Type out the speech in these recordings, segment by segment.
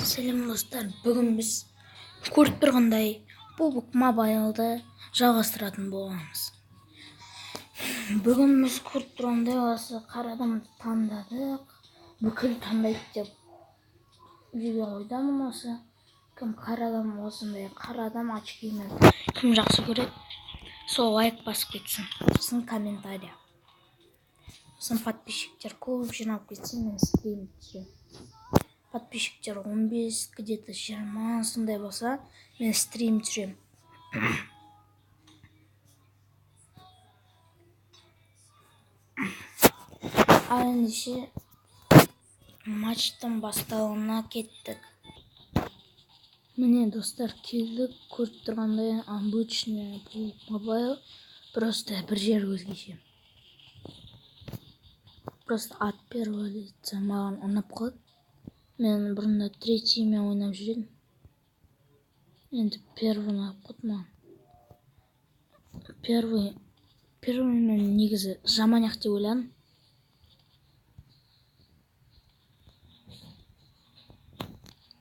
Selam dostlar. Бүгін біз көріп тұрғандай PUBG Mobile'ды жалғастыратын боламыз. Бүгін біз көріп тұрғандай осы қара адамды таңдадық. Бүкіл таңдайды деп үйге қойдамын осы. Кім қара адам осындай қара адам очкимен кім жақсы көреді, сол лайк басып кетсін. Сосын комментарий. Сосын подписчиктер көп жинап кетсе мен стрим түсіремін. Подписчиктер 15, где-то 20 сондай болса, мен стрим түсіремін. Ал ендеше матчтың басталуына кеттік. Міне достар, келдік. Көріп тұрғандай обычный PUBG Mobile, просто бір жер өзгеше. Просто от первого лица маған ұнап қалды. Мен бұрында третиймен ойнап жүрдім. Енді первый ұнап қалды маған. Первый мен негізі жаман деп ойладым.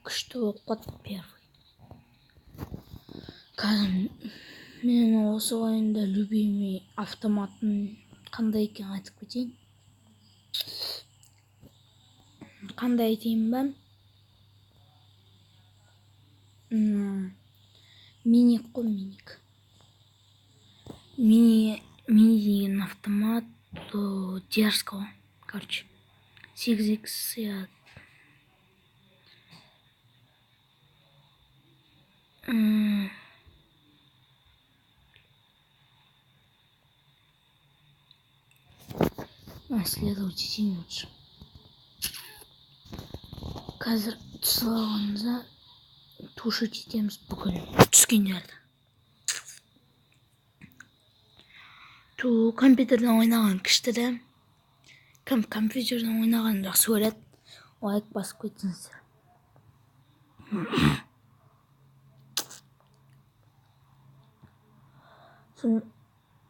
Күшті болып қалды первый. Қазір мен осы ойында любимый автоматын қандай екен айтып кетейін. Қандай айтайын ба? Миник қой, миник. Мини деген автомат дерзкого. Короче, 6X я... Следовать етейін лучше. Қазір түсілғанымызда тушить етеміз бүкіл түскендерді. Компьютерден ойнаған күшті де. Кім компьютерден ойнаған жақсы көреді, лайк басып кетсіңіздер.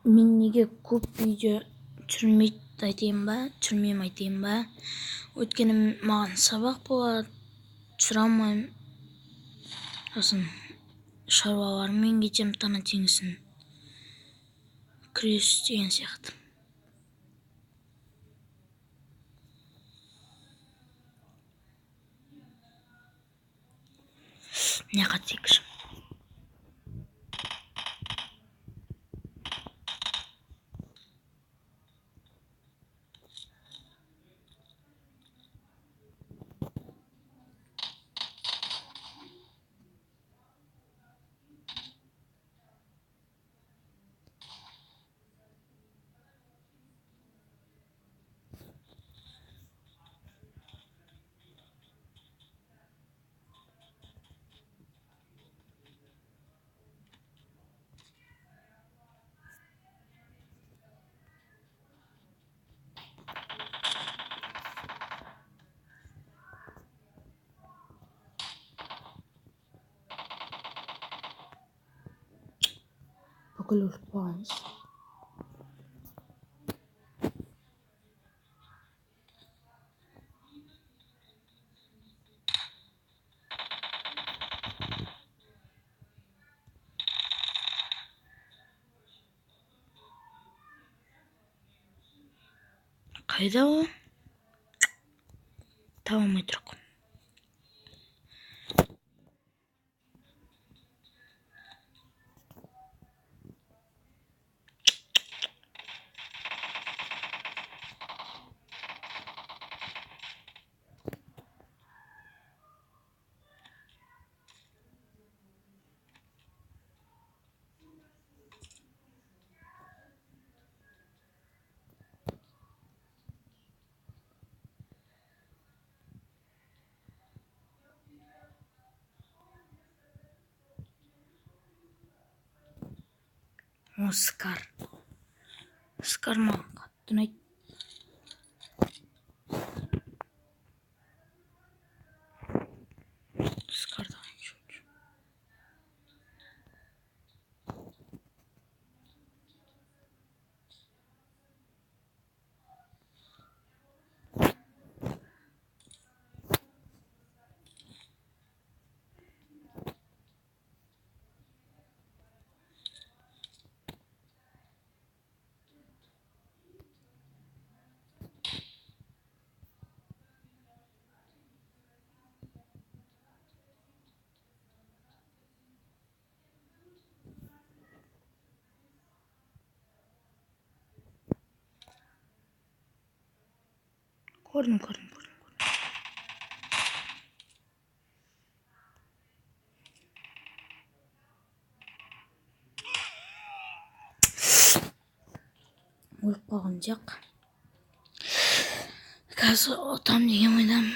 Мен неге көп видео түсірмеймін айтайын ба? Өйткені маған сабақ болады, түсіре алмаймын. Сосын шаруалармен кетемін таңертеңгісін. Күрес деген сияқты. Не қатсекші. Бүкіл өліп қалғанбыз. Қайда ол? Таба алмай тұрмын. О, Скар. Скар маған қатты ұнайды. Скарда қанша. Көрдім. Өліп қалған жақ. Қазір отам деген ойдам.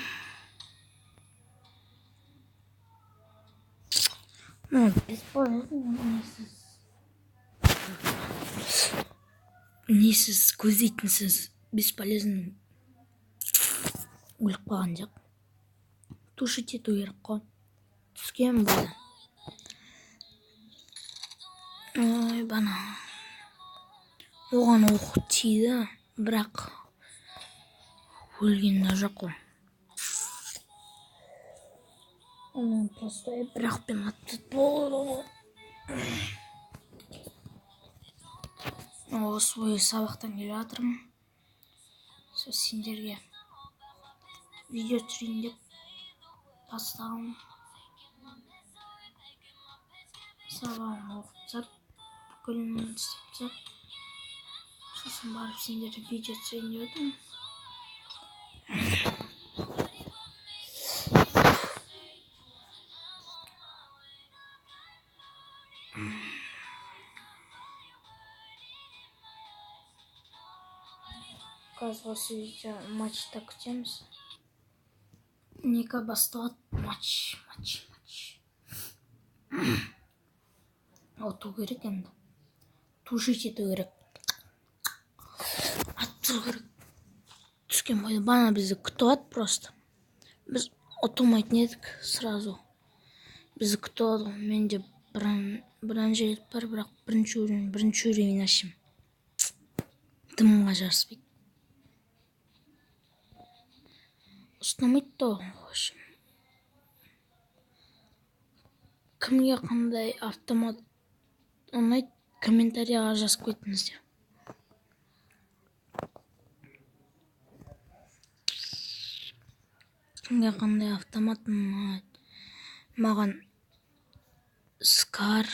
Несіз көздейтінсіз бесполезный. Өліп қалған жақ. Тушить ету керек қой. Түскен болды. Ой, бана. Оған оқ тиді, бірақ өлген де жоқ қой. Оның просто бірақ пен атты болды. Осы бойы сабақтан келе жатырмын. Сол сендерге видео түсірейін деп бастағым. Сабағын оқып тастап, бүкілін істеп тастап, сосын барып сендерге видео түсірейін деп отырмын. Қазір осы видео матчта күтеміз. Нека басталады матч. Оту керек енді. Тушить ету керек. Ату керек. Түскен бойда бана бізді күтіп просто. Біз отылмайтын едік сразу. Бізді күтіп. Менде біран жерет бар, бірақ бірінші уровень ашым. Дымға жарыспайды. Ұстамайды да. Кімге қандай автомат ұнайды, комментарияға жазып қойтыңыздар. Кімге қандай автомат ұнайды. Маған Скар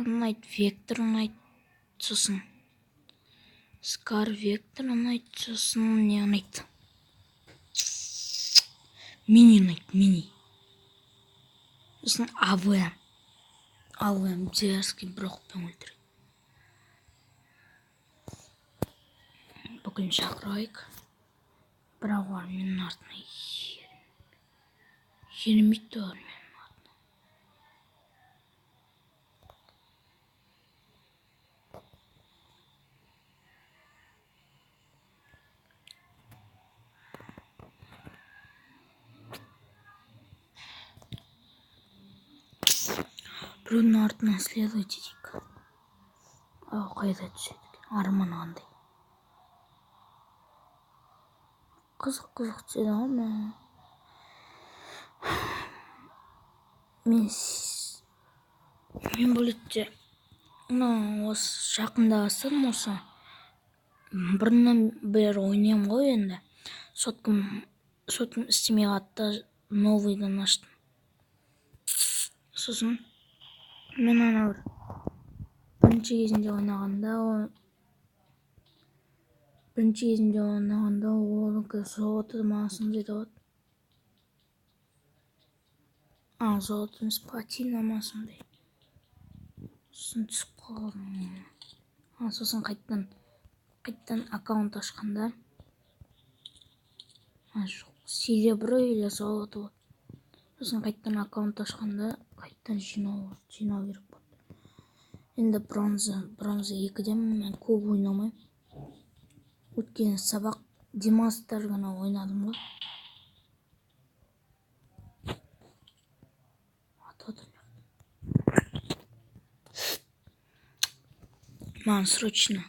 ұнайды, Вектор ұнайды, сосын Скар, Вектор ұнайды, сосын не ұнайды. Мини ұнайды, мини. Сосын АВМ дерзкий брокпен өлтіреді. Бүгін шақырайық. Бірақ олар менің артына ермейді олар менің артына. Біреудің артынан следовать етейік. Қайда түседі? Арман қандай. Қызық түседі ғой мен. Мен бөлетте осы жақында бастадым осы. Бұрыннан бері ойнайым ғой енді. Соткым істемей қатты новыйдан аштым. Сосын мен ана бір бірінші кезінде ойнағанда олыңқы золоты маған сондай да болады. Золоты емес, платина ма сондай. Сосын түсіп қалдым. Сосын қайттан аккаунт ашқанда жоқ, серебро или золото болады. Сосын қайттан аккаунт ашқанда қайттан жинау керек болды. Енді бронза 2-ден мен көп ойнамайым. Өткен сабақ демастар ғана ойнадым ғой. Маған срочно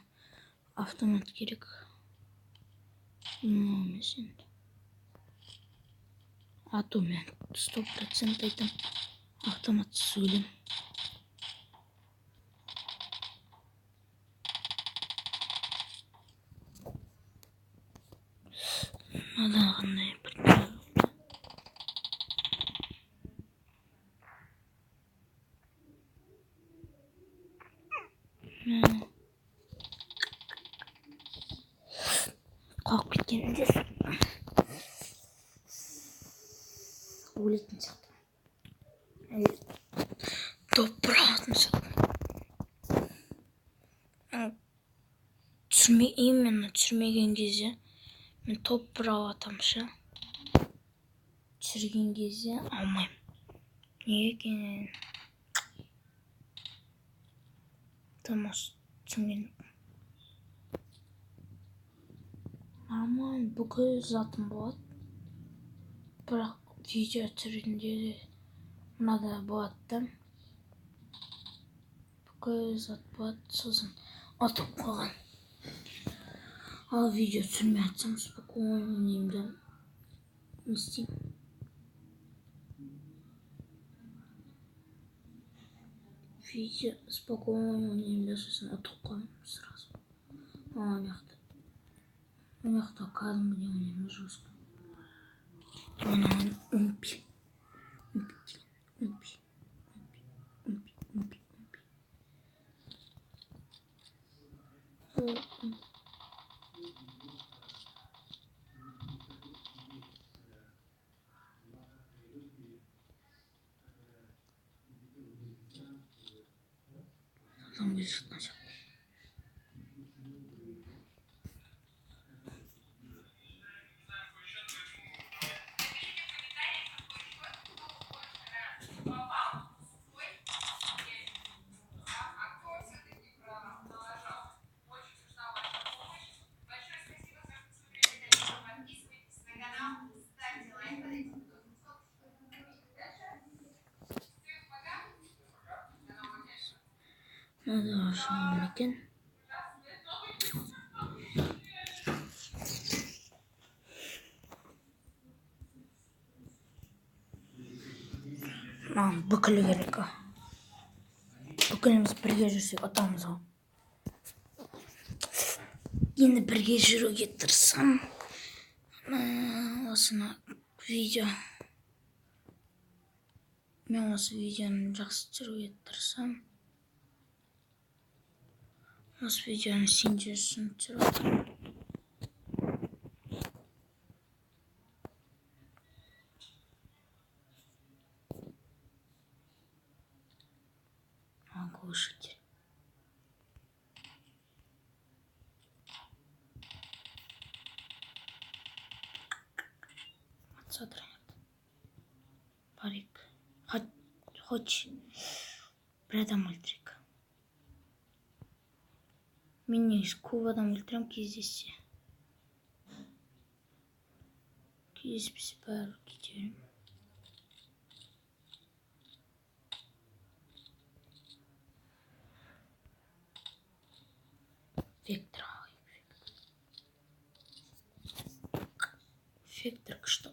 автомат керек. Емес енді. Ату мен 100% айтам. Автоматсыз өлем. Надан қандай бір Çok bitkeneceğiz. Uğuletini sattım. Toprağı sattım. Türmeyeyim ben türmegen gezi. Ben toprağı atamışım. Çürügen gezi almayayım. Niye ki? Tamam. Çünkü aman bu kadar zaten bu. Bırak video türünde buna da bu attım. Bu kadar zaten bu at sözün atıp koyalım. Al video sürmeye açsam spok oynayayım da isteyeyim. Video spok oynayayım da sözün atıp koyalım sırası. Oynakta kaldım diye oynayayım sözün. Anam umpi. Umpi. Tam bir sıkılacak. Hadi başlayalım bakın. Tamam, bakılı gerek o. Bakılımız birge жүрсек atamız o. Yine birge жүру getirsem. Osuna video. Ben осы videonun жақсы жүру getirsem. Осы videonun sen жүрсін жүру. Оглушитель. Отсотрянет. Парик. Хоть. Бредом мультик. Мені з кувадом ультram кездессе. Кездеспесе бәрі кетерім. Вектор алайын. Вектор күшті.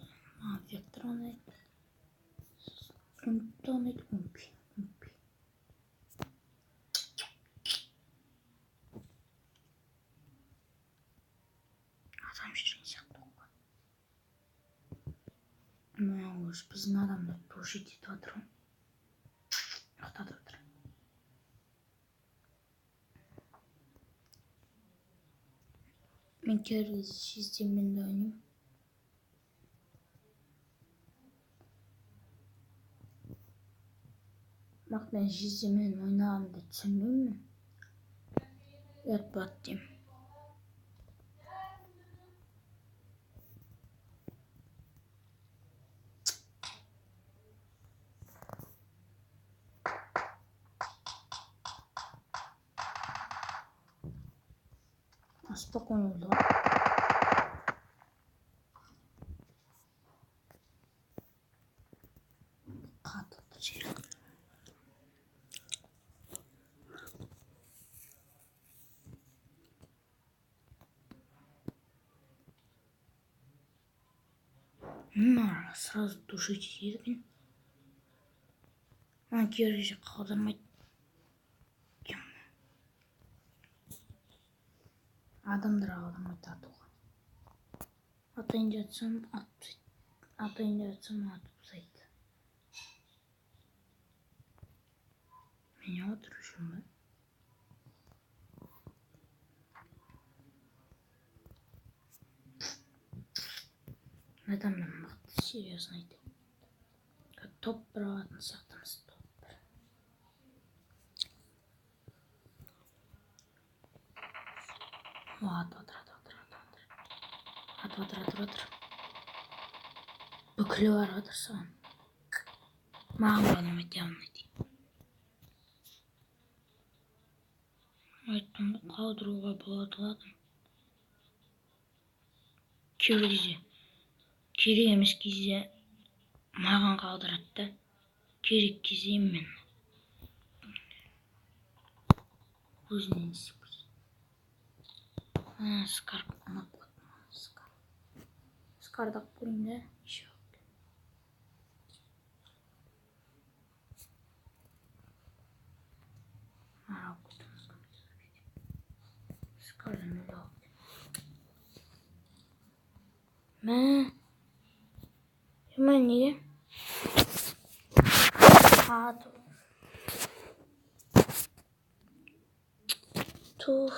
Вектор ойнайды. Умпи ойнайды. Умпи. Адам жүрген сияқты болған. Осы біздің адамды тушить етіп жатыр ғой. Ұйықтатып жатыр. Мен кейбір системмен де ойнаймын. Бірақ мен системмен ойнағанды түсінбеймін. Ұятпады деймін. Спокойно oldu. Katıldı şey. Сразу тушить ерген. Кереже қалдырмайды. Адамдар қалдырмайды атуға. Атайын жатсам атып ұсайды. Мен отырушым ба? Адамның мықты, серьезно айтайын. Топ бір алатын сияқтымыз, топ бір. Атып отыр. Бүкілі бар отыр саған. Маған болмайды, явно дейді. Айттым, қалдыруға болады ладым. Кейбір кезде, керек емес кезде маған қалдырады да, керек кезде мен өзінен істеп көрсетеді. Скарп ұнап қалды. Скарды алып көрейін де, еще. Скарды мен алып. Мен неге? Тух.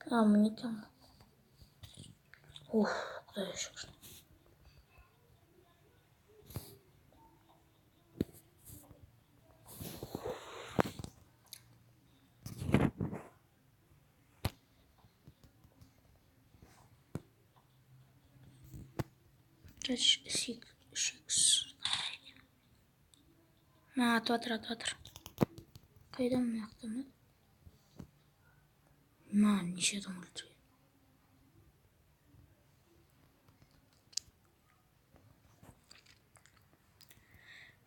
Мне там. Уф, құдай шүкір. Шикс. Атып отыр. Қайдан мына жақта ма? Неше адам өлтірген.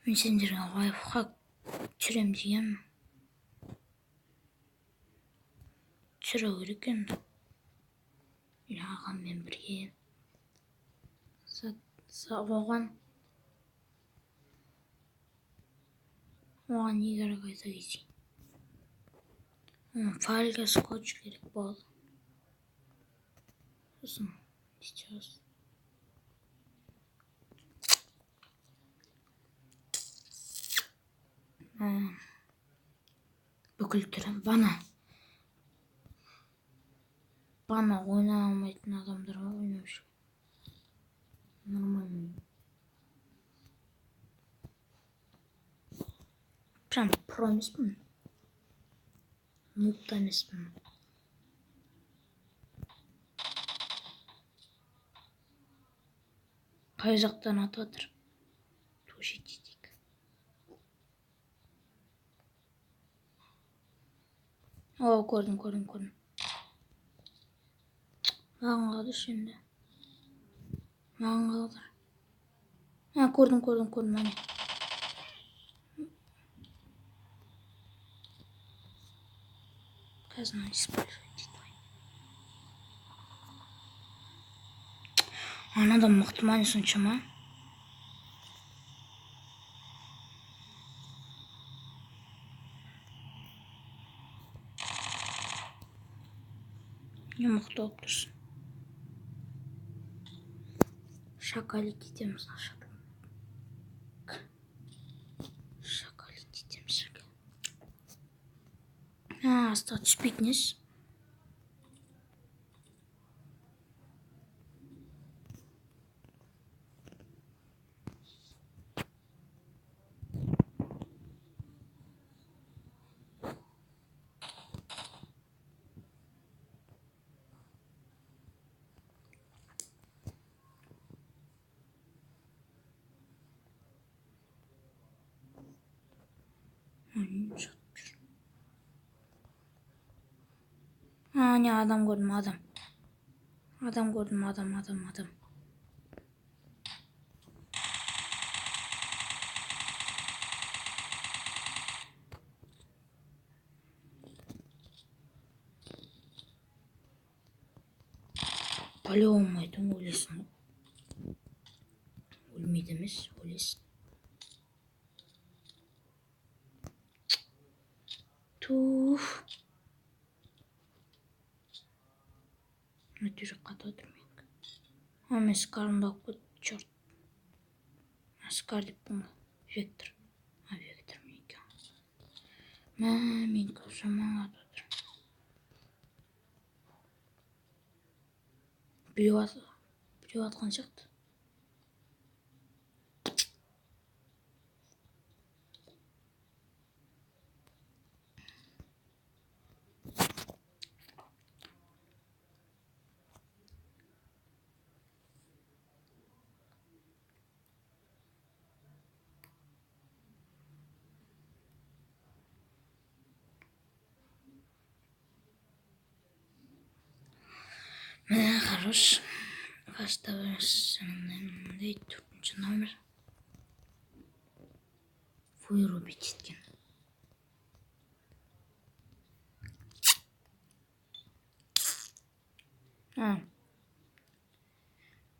Мен сендерге лайфхак түсірем дегенмін. Түсіру керек енді. Ағаммен бірге. Оған не керек айта кетейін. Файлға скотч керек болды. Сосын сейчас. Бүкіл түрі бана ойнай алмайтын адамдарға ойнап жүр. Нормально. Прям про емеспін. Нубта емеспін. Қай жақтан атып отыр? Тушететик. О, көрдім. Маған қалды şimdi. Маған қалды. Көрдім, мәне. Қазір использовать етмейін. Анадан мықты мане соншама. Не мықты болып тұрсын. Шакали кетеміз. Аста түспейтінес. Не адам көрдім, адам. Адам. По-любому айтам өлесің. Өлмейді емес, өлесің. Туф. Өте жаққа отырмайық. Мен скарымды алып көт, чорт. Скар деп бұңға. Вектор. Вектор мен екен. Мен көз жаман атып отыр. біреу атқан сияқты. Хорош. Başta төртінші номер. Вырубить еткен.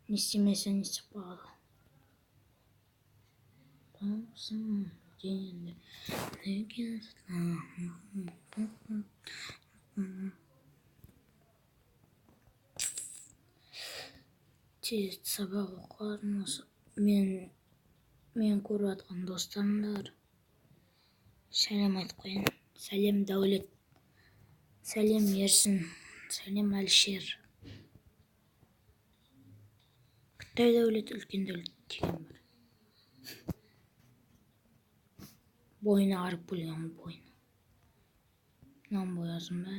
Не істемесе не істеп қалады. Тез сабақ оқылатын осы. Мен көріп жатқан достарым да бар. Сәлем айтып қояйын. Сәлем Дәулет. Сәлем Ерсін. Сәлем Әлішер. Қытай Дәулет, үлкен Дәулет деген бар. Бойына қарып бөлген бойына. Мынаны боясын ба?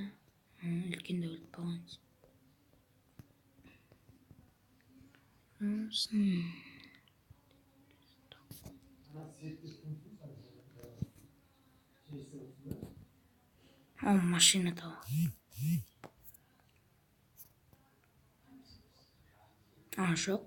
Үлкен Дәулет болған. Машина тауы. Жоқ.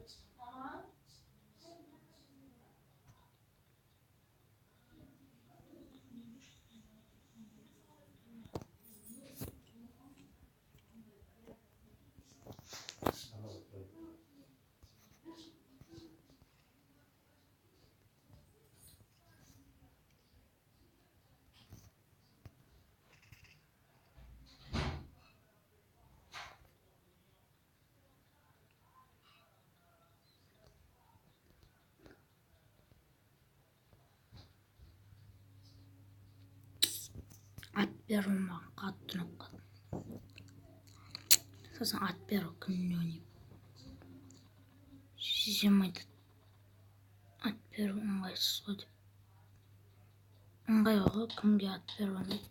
Ат беру маған қатты ұнап қалды. Сосын ат беру күніне ойнаймын. Жездем айтады, ат беру ыңғайсыз ғой деп. Ыңғай ғой, кімге ат беру дейді.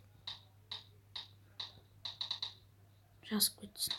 Жазып кетсін.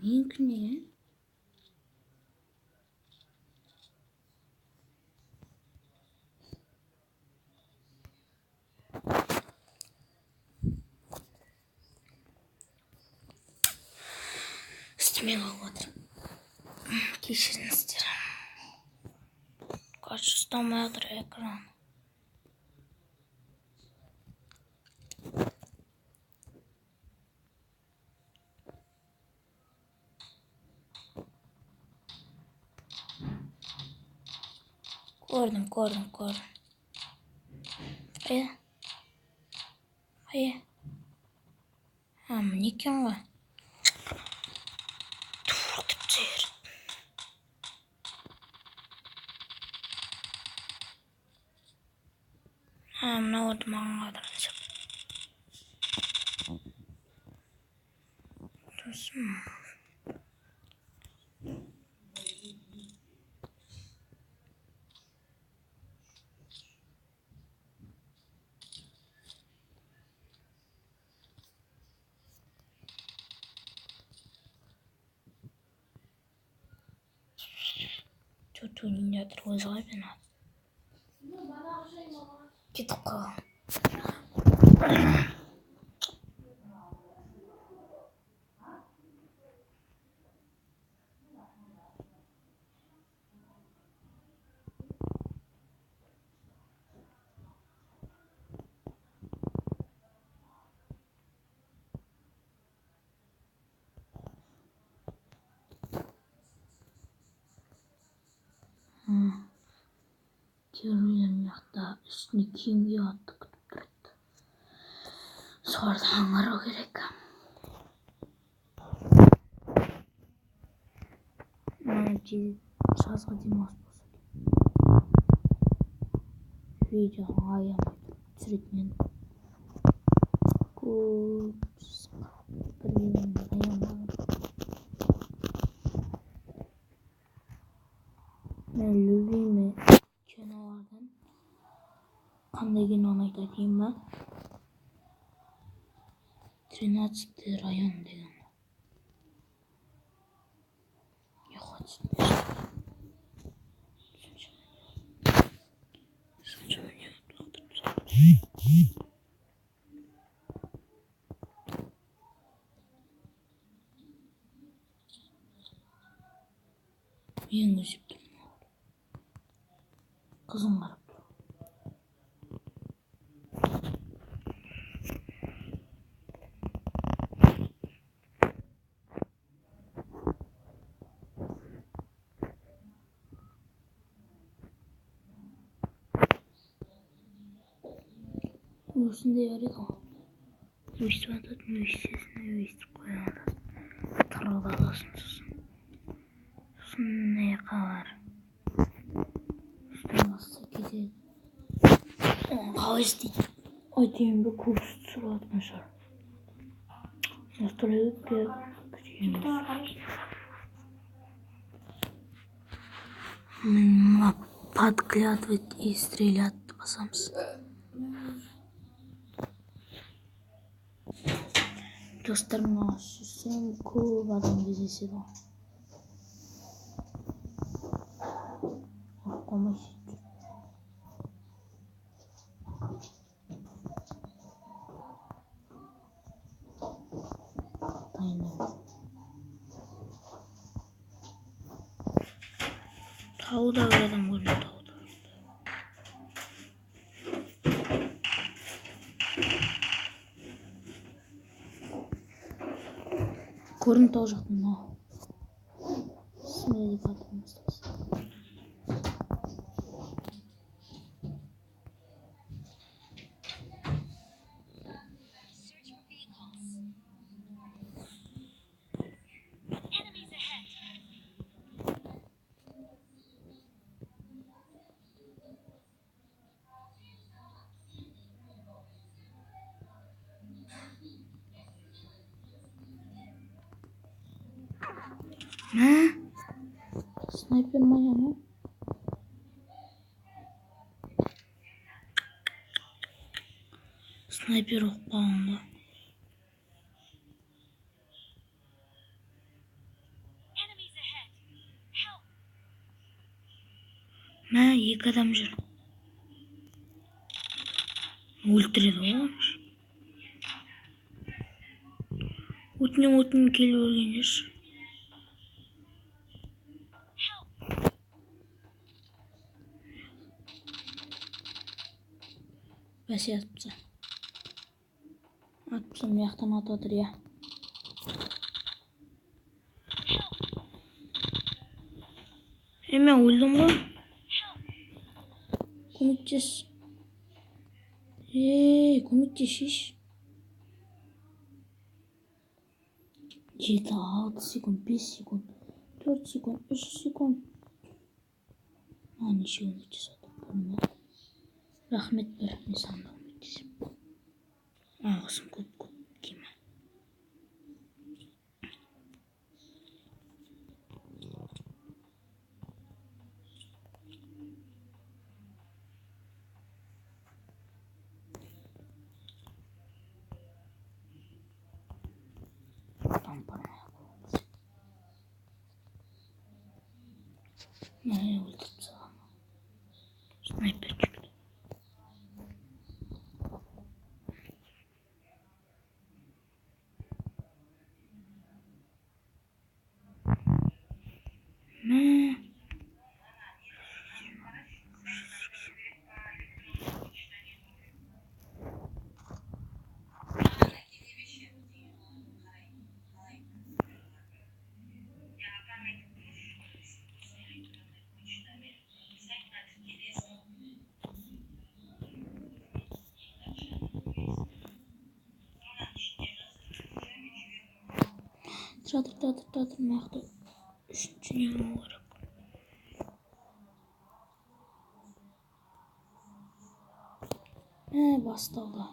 Менікі не? Істемей қалып отыр. Кешіріңіздер. Қазір ұстамай отыр экран. Көрдім. Қайда? Міне екен ғой. Туртып жіберді. Мына орды маған қадырын жеп. Сосын. Что-то не отрывай вина. Кетіп қалған. Görüyorum yakta üstüne kim yattı kütüp durdu. Sonra hangar o gerek. Nanti sazga dimas bolsa. Video ayam sürekli ku ayam. Ben любимый canavardan qanday киноны айтайын ben? 13-й район деген. Я хочу. Мен өзіп тұрмын. Қызым қарап тұр. Осындай бар еді ғой. Өйстіп ататын, өйстесін, өйстіп қояды. Тұрып аласың сосын. Сосын не қалар? Сосын басқа кетеді. Қалай істейді? Айтайын ба курс сұрады нашар. Настроить күтейміз. Подглядывать и стрелять басамыз. Достарыма сүрсем көп адам кездеседі. Қоймай сөйтіп. Тауда бір адам көрінді, тауда. Көрінді тау жақтың мынау. Смелый кадрын бастапсыз. Ne? Sniper maya mı? Sniper oklandı. Ne? Екі адам жүр. Өлтіреді ғой. Өтінен келіп өрген жүрші. Бәсе атыпса. Атыпса мияқтан атыдыр я. Мен өлдім ғой. Көмектес. Көмектесші. 7, 6 секунд, 5 секунд, 4 секунд, 3 секунд. Неше көмектес атып. Рахмет бір, мен санда көмектесем. Алғысым көп кеме. Ne өлтіріп саған. Снайпер çıktı. Ne? Çadır mağdur. Üçüncü yanı olarak. Bastı oldu.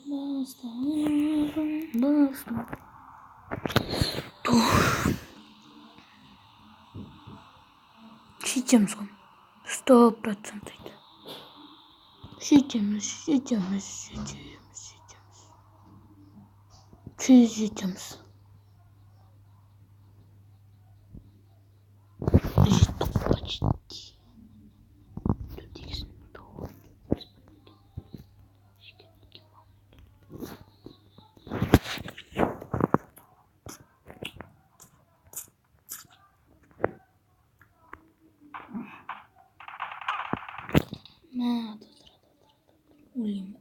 Bastı. Şişeceğim son. 100%. Şişeceğiz. Çözeceğiz. Uyuyayım.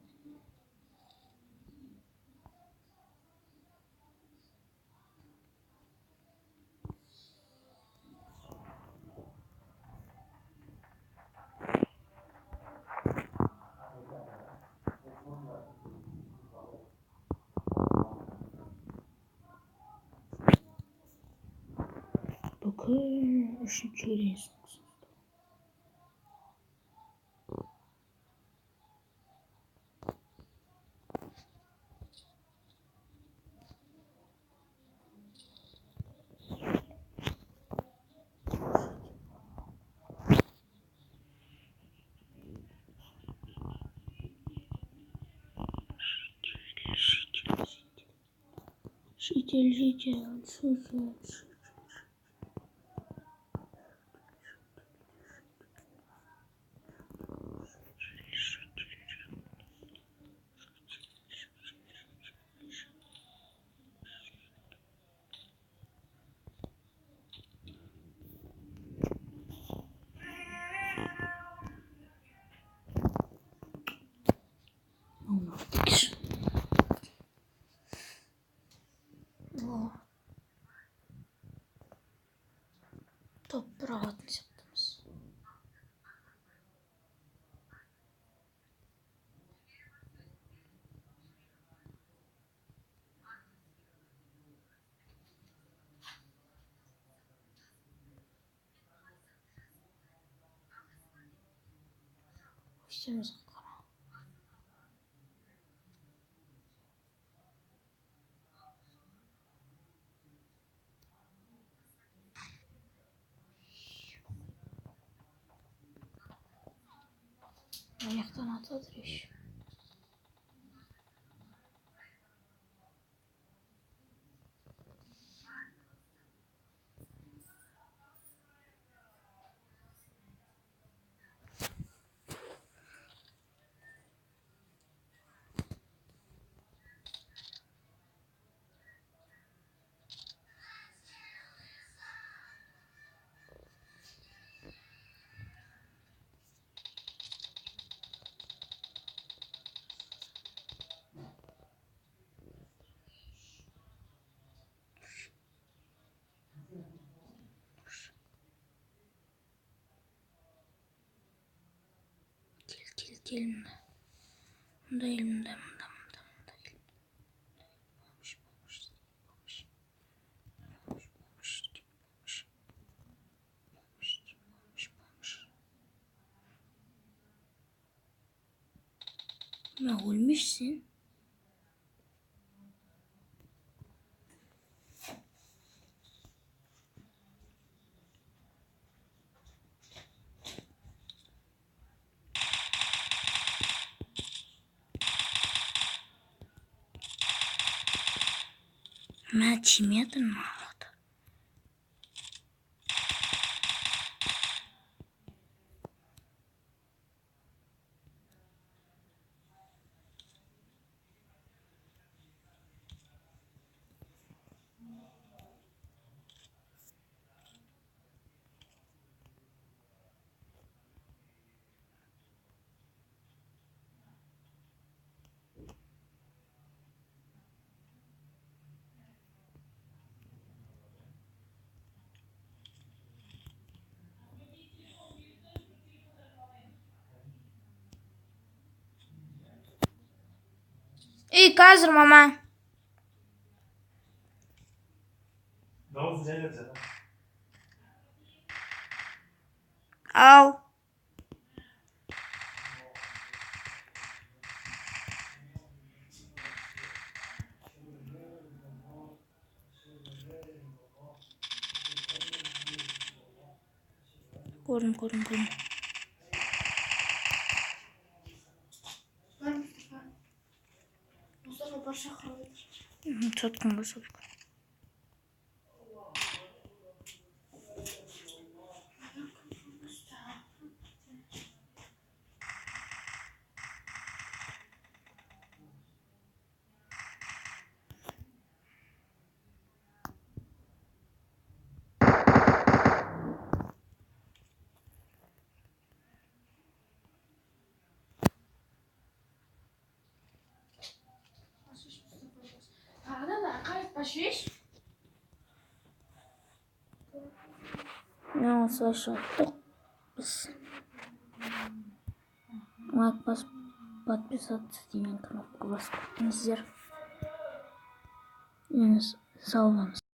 Bakın şu çöreğiz. Şişeceğiz. Oh, toprağı atmıştınız. İşimiz kara. Ayaktan atadır iş. Gelin. Bunda elimde. Ne olmuşsun? Ben çim yedin mi? İyi hazırım ama. Ал. Көрдім. Мұстафа бар шақырып отыр. Сотканға сотка. Тағы да қайт пошвеш. Осылайша айттық біз. Лайк басып, подписаться деген кнопка басып кетіңіздер. Сау болыңыз.